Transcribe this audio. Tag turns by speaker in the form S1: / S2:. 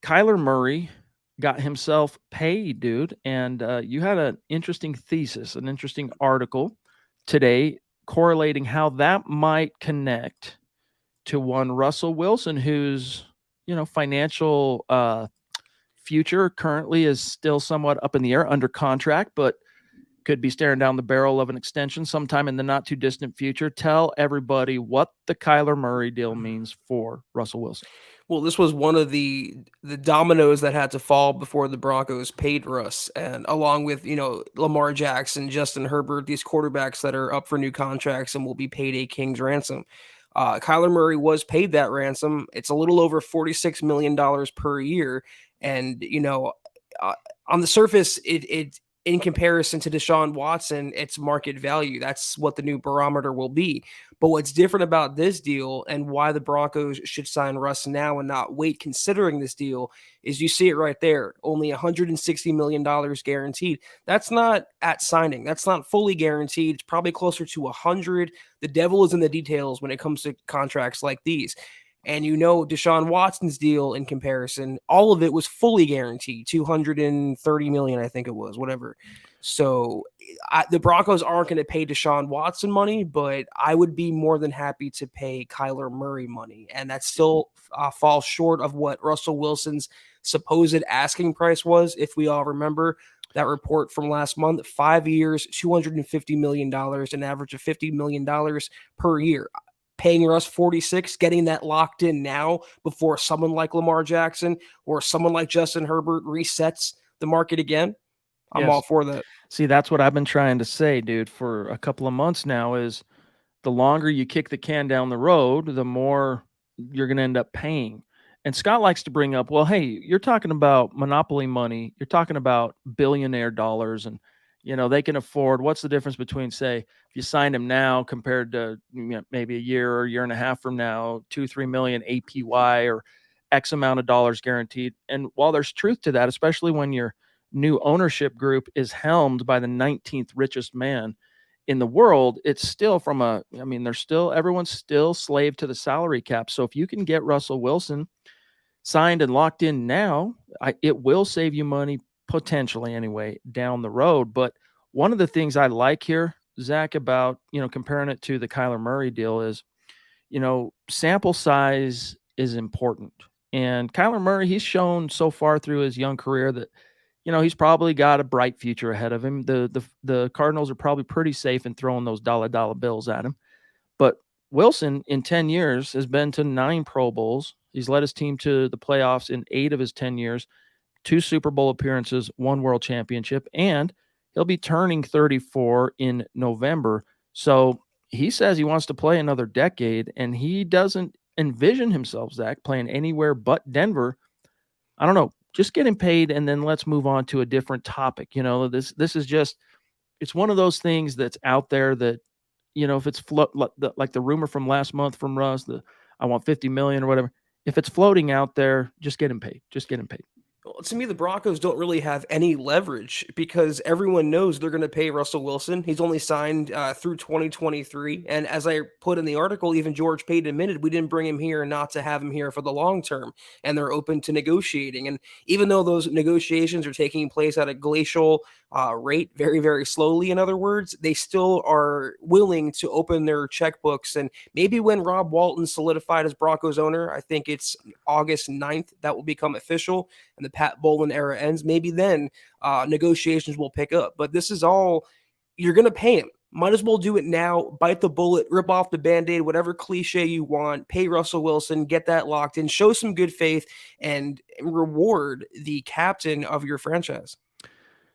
S1: Kyler Murray got himself paid, dude. And you had an interesting thesis, an interesting article today correlating how that might connect to one Russell Wilson, whose financial future currently is still somewhat up in the air, under contract, but could be staring down the barrel of an extension sometime in the not too distant future. Tell everybody what the Kyler Murray deal means for Russell Wilson.
S2: Well, this was one of the dominoes that had to fall before the Broncos paid Russ, and along with Lamar Jackson, Justin Herbert, these quarterbacks that are up for new contracts and will be paid a king's ransom. Kyler Murray was paid that ransom. It's a little over $46 million per year, and uh, on the surface, it in comparison to Deshaun Watson, it's market value. That's what the new barometer will be. But what's different about this deal and why the Broncos should sign Russ now and not wait considering this deal is you see it right there. Only $160 million guaranteed. That's not at signing. That's not fully guaranteed. It's probably closer to 100. The devil is in the details when it comes to contracts like these. And Deshaun Watson's deal in comparison, all of it was fully guaranteed, 230 million, I think it was, whatever. So the Broncos aren't going to pay Deshaun Watson money, but I would be more than happy to pay Kyler Murray money. And that still falls short of what Russell Wilson's supposed asking price was. If we all remember that report from last month, 5 years, $250 million, an average of $50 million per year. Paying Russ 46, getting that locked in now before someone like Lamar Jackson or someone like Justin Herbert resets the market again. I'm all for that.
S1: See, that's what I've been trying to say, dude, for a couple of months now is the longer you kick the can down the road, the more you're going to end up paying. And Scott likes to bring up, well, hey, you're talking about monopoly money. You're talking about billionaire dollars, and they can afford. What's the difference between, say, if you signed him now compared to maybe a year or a year and a half from now, 2-3 million APY or X amount of dollars guaranteed? And while there's truth to that, especially when your new ownership group is helmed by the 19th richest man in the world, it's still everyone's still slave to the salary cap. So if you can get Russell Wilson signed and locked in now, it will save you money potentially anyway down the road. But one of the things I like here, Zach, about comparing it to the Kyler Murray deal is sample size is important. And Kyler Murray, he's shown so far through his young career that he's probably got a bright future ahead of him. The Cardinals are probably pretty safe in throwing those dollar bills at him. But Wilson, in 10 years, has been to 9 Pro Bowls. He's led his team to the playoffs in 8 of his 10 years, 2 Super Bowl appearances, 1 World Championship, and he'll be turning 34 in November. So he says he wants to play another decade, and he doesn't envision himself, Zach, playing anywhere but Denver. I don't know. Just get him paid, and then let's move on to a different topic. This is just, it's one of those things that's out there that, if it's like the rumor from last month from Russ, I want 50 million or whatever. If it's floating out there, just get him paid. Just get him paid.
S2: Well, to me, the Broncos don't really have any leverage because everyone knows they're going to pay Russell Wilson. He's only signed through 2023. And as I put in the article, even George Paton admitted we didn't bring him here not to have him here for the long term. And they're open to negotiating. And even though those negotiations are taking place at a glacial rate, very, very slowly, in other words, they still are willing to open their checkbooks. And maybe when Rob Walton solidified as Broncos owner, I think it's August 9th, that will become official. And the Pat Bowlen era ends, maybe then negotiations will pick up. But this is all, you're going to pay him. Might as well do it now, bite the bullet, rip off the Band-Aid, whatever cliche you want, pay Russell Wilson, get that locked in, show some good faith, and reward the captain of your franchise.